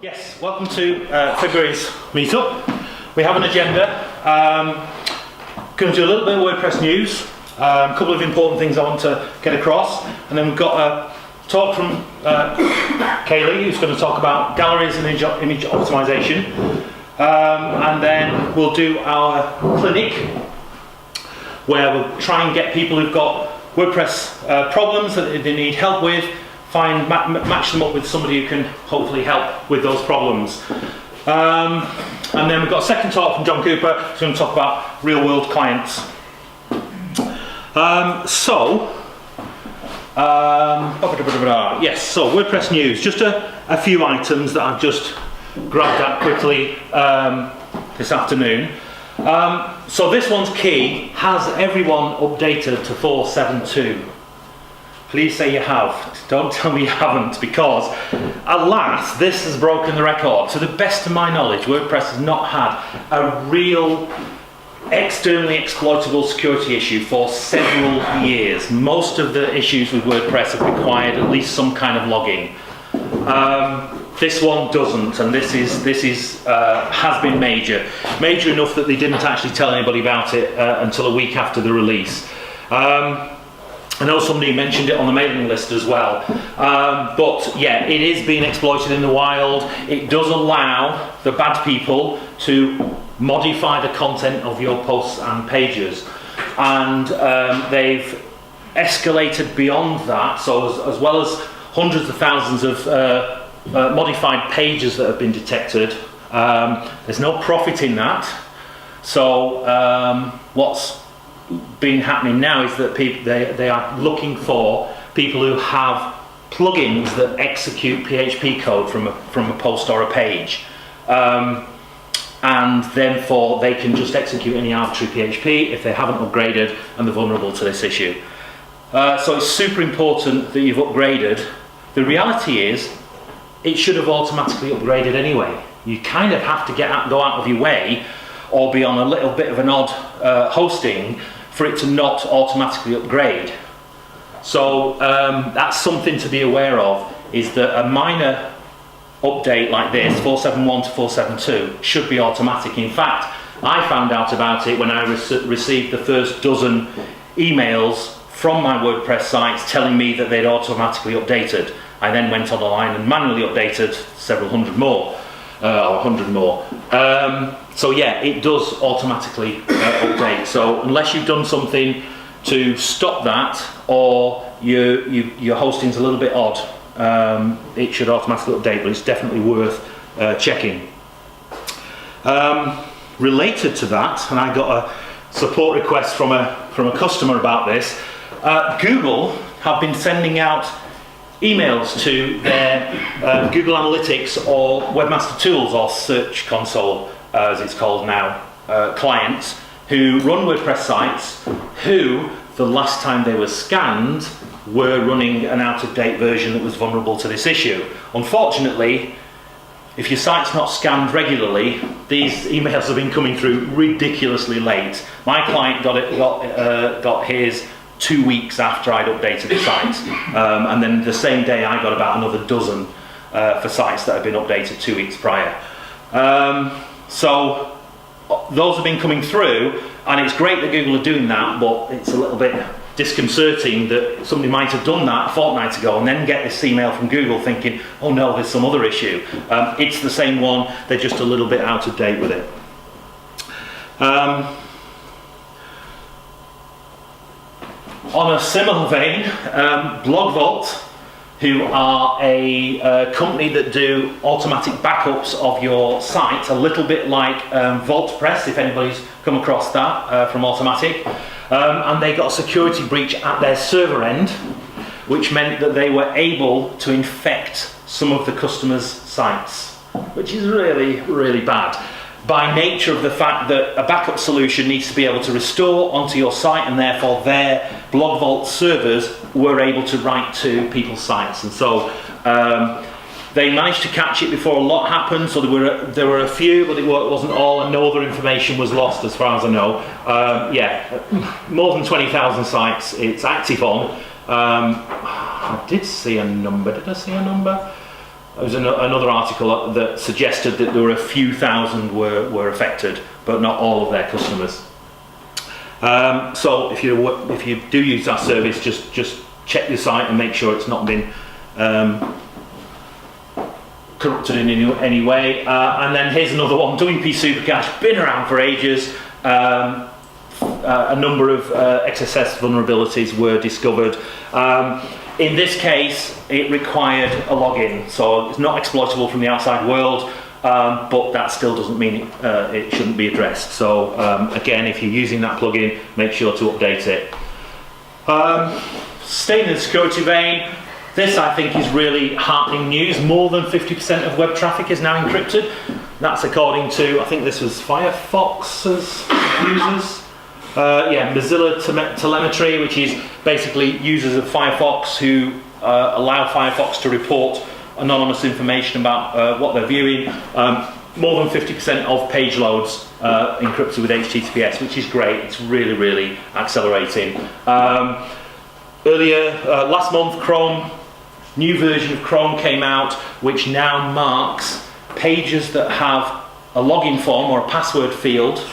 Yes, welcome to February's meetup. We have an agenda. Going to do a little bit of WordPress news, a couple of important things I want to get across, and then we've got a talk from Kaylee, who's going to talk about galleries and image optimization, and then we'll do our clinic, where we'll try and get people who've got WordPress problems that they need help with, match them up with somebody who can hopefully help with those problems. And then we've got a second talk from John Cooper, who's going to talk about real world clients. Yes, so WordPress news, just a few items that I've just grabbed at quickly this afternoon. So this one's key. Has everyone updated to 4.7.2? Please say you have. Don't tell me you haven't, because alas, this has broken the record. To the best of my knowledge, WordPress has not had a real externally exploitable security issue for several years. Most of the issues with WordPress have required at least some kind of logging. This one doesn't, and this has been major enough that they didn't actually tell anybody about it until a week after the release. I know somebody mentioned it on the mailing list as well, but yeah, it is being exploited in the wild. It does allow the bad people to modify the content of your posts and pages, and they've escalated beyond that. So as well as hundreds of thousands of modified pages that have been detected, there's no profit in that. So what's been happening now is that people they are looking for people who have plugins that execute PHP code from a post or a page, and therefore they can just execute any arbitrary PHP if they haven't upgraded and they're vulnerable to this issue. So it's super important that you've upgraded. The reality is it should have automatically upgraded anyway. You kind of have to go out of your way or be on a little bit of an odd hosting for it to not automatically upgrade. So that's something to be aware of, is that a minor update like this, 4.7.1 to 4.7.2, should be automatic. In fact, I found out about it when I received the first dozen emails from my WordPress sites telling me that they'd automatically updated. I then went on the line and manually updated several hundred more, or 100 more. So yeah, it does automatically update. So unless you've done something to stop that, or your hosting's a little bit odd, it should automatically update, but it's definitely worth checking. Related to that, and I got a support request from a customer about this, Google have been sending out emails to their Google Analytics or Webmaster Tools or Search Console, as it's called now, clients who run WordPress sites who, the last time they were scanned, were running an out-of-date version that was vulnerable to this issue. Unfortunately, if your site's not scanned regularly, these emails have been coming through ridiculously late. My client got his 2 weeks after I'd updated the site, and then the same day I got about another dozen for sites that had been updated 2 weeks prior. So those have been coming through, and it's great that Google are doing that, but it's a little bit disconcerting that somebody might have done that a fortnight ago and then get this email from Google thinking, oh no, there's some other issue. It's the same one, they're just a little bit out of date with it. On a similar vein, BlogVault, who are a company that do automatic backups of your site, a little bit like WordPress, if anybody's come across that from Automatic, and they got a security breach at their server end, which meant that they were able to infect some of the customers' sites, which is really, really bad. By nature of the fact that a backup solution needs to be able to restore onto your site, and therefore their BlogVault servers were able to write to people's sites, and so they managed to catch it before a lot happened. So there were a few, but it wasn't all, and no other information was lost as far as I know. Yeah, more than 20,000 sites it's active on. I did see a number. Did I see a number? there was another article that suggested that there were a few thousand were affected, but not all of their customers. So if you do use that service, just check your site and make sure it's not been corrupted in any way. And then here's another one, WP Supercache, been around for ages. A number of XSS vulnerabilities were discovered. In this case, it required a login, so it's not exploitable from the outside world, but that still doesn't mean it shouldn't be addressed. So again, if you're using that plugin, make sure to update it. Staying in the security vein, this I think is really heartening news. More than 50% of web traffic is now encrypted. That's according to, I think this was Firefox's users. Mozilla telemetry, which is basically users of Firefox who allow Firefox to report anonymous information about what they're viewing. More than 50% of page loads encrypted with HTTPS, which is great. It's really, really accelerating. Last month, Chrome, new version of Chrome came out, which now marks pages that have a login form or a password field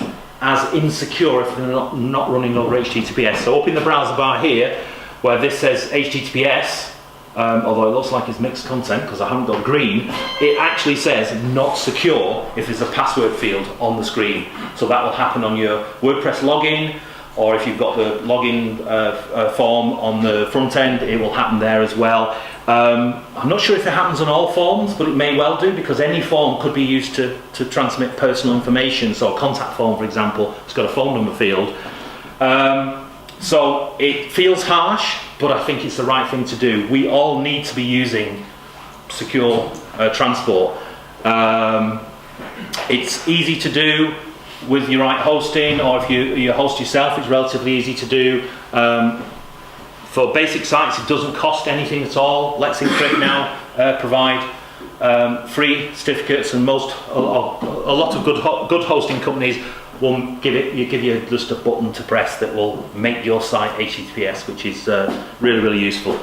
as insecure if they're not running over HTTPS. So up in the browser bar here, where this says HTTPS, although it looks like it's mixed content because I haven't got green, it actually says not secure if there's a password field on the screen. So that will happen on your WordPress login, or if you've got the login form on the front end, it will happen there as well. I'm not sure if it happens on all forms, but it may well do, because any form could be used to transmit personal information. So a contact form, for example, it's got a phone number field. So it feels harsh, but I think it's the right thing to do. We all need to be using secure transport. It's easy to do with your right hosting, or if you host yourself, it's relatively easy to do. For basic sites, it doesn't cost anything at all. Let's Encrypt now provide free certificates, and a lot of good hosting companies will give you just a button to press that will make your site HTTPS, which is really, really useful.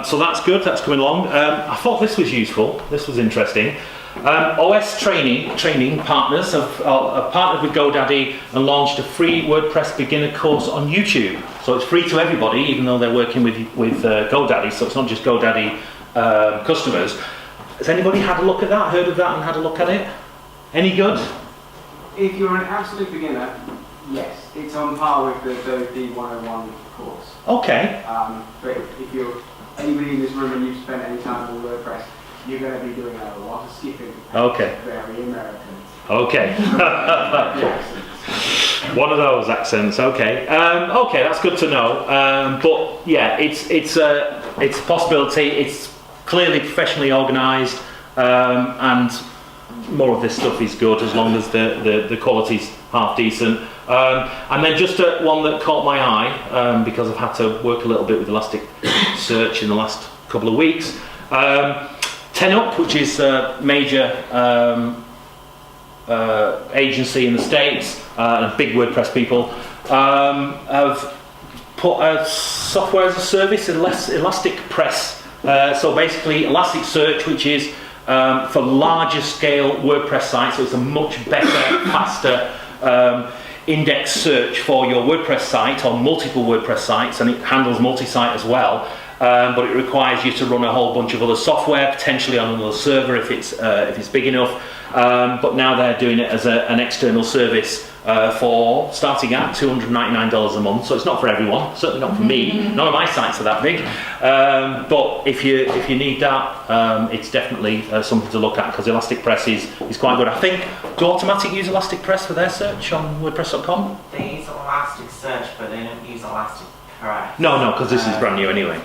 So that's good. That's coming along. I thought this was useful. This was interesting. OS training partners have partnered with GoDaddy and launched a free WordPress beginner course on YouTube. So it's free to everybody, even though they're working with GoDaddy. So it's not just GoDaddy customers. Has anybody had a look at that, heard of that and had a look at it? Any good? If you're an absolute beginner, yes. It's on par with the Adobe 101 course. Okay. But if you're anybody in this room and you've spent any time on WordPress, you're going to be doing a lot of skipping. Okay. Very American. Okay. One of those accents. Okay. Okay, that's good to know. But yeah, it's a possibility. It's clearly professionally organised, and more of this stuff is good as long as the quality's half decent. And then just one that caught my eye, because I've had to work a little bit with Elasticsearch in the last couple of weeks. 10up, which is a major agency in the States, and big WordPress people, have put a software as a service, ElasticPress. So basically Elasticsearch, which is for larger scale WordPress sites, so it's a much better, faster index search for your WordPress site on multiple WordPress sites, and it handles multi-site as well. But it requires you to run a whole bunch of other software, potentially on another server if it's big enough. But now they're doing it as an external service for starting at $299 a month. So it's not for everyone, certainly not for me. None of my sites are that big. But if you need that, it's definitely something to look at, because ElasticPress is quite good. I think, do Automatic use ElasticPress for their search on WordPress.com? They use Elasticsearch, but they don't use ElasticPress. No, because this is brand new anyway.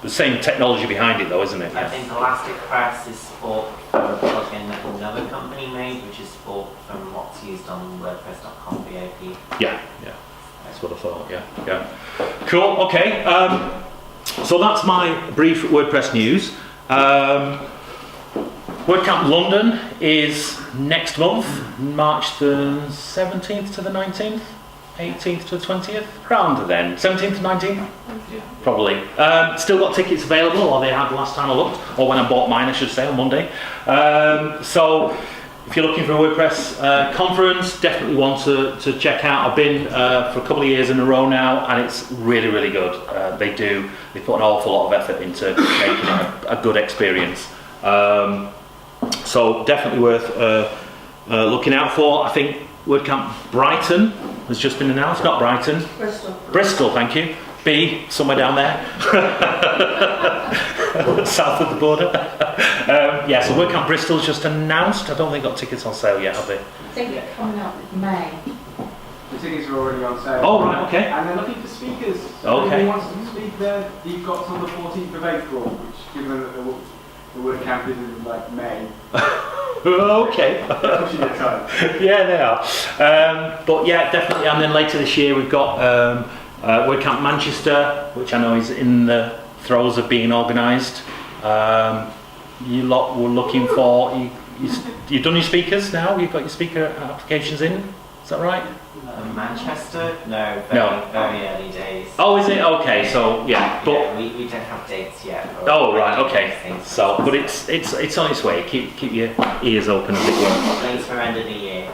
The same technology behind it, though, isn't it? I think ElasticPress is support for a plugin that another company made, which is support from what's used on WordPress.com VAP. Yeah, that's what I thought. Yeah. Cool. Okay. So that's my brief WordPress news. WordCamp London is next month, March the 17th to the 19th. 18th to the 20th, around then, 17th to 19th, probably. Still got tickets available, or they had last time I looked, or when I bought mine, I should say, on Monday. So if you're looking for a WordPress conference, definitely one to check out. I've been for a couple of years in a row now, and it's really, really good. They put an awful lot of effort into making it a good experience. So definitely worth looking out for. I think WordCamp Brighton has just been announced, not Brighton. Bristol, thank you. B, somewhere down there. South of the border. Yeah, so WordCamp Bristol's just announced. I don't think they've got tickets on sale yet, have they? I think it's coming out in May. The tickets are already on sale. Oh, right, okay. And they're looking for speakers. Okay. Who wants to speak there? You've got till the 14th of April, which, given that the WordCamp is in like May. Okay. Pushing it time. Yeah, they are. But yeah, definitely. And then later this year we've got WordCamp Manchester, which I know is in the throes of being organised. You lot were looking for. You've done your speakers now. You've got your speaker applications in. Is that right? Manchester? No, very early days. Oh, is it? Okay, so yeah, but Yeah, we don't have dates yet. oh right, okay. So, but it's on its way. Keep your ears open, as it were. Later end of the year.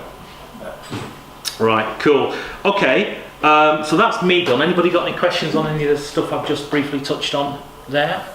Right, cool. Okay, so that's me done. Anybody got any questions on any of the stuff I've just briefly touched on there?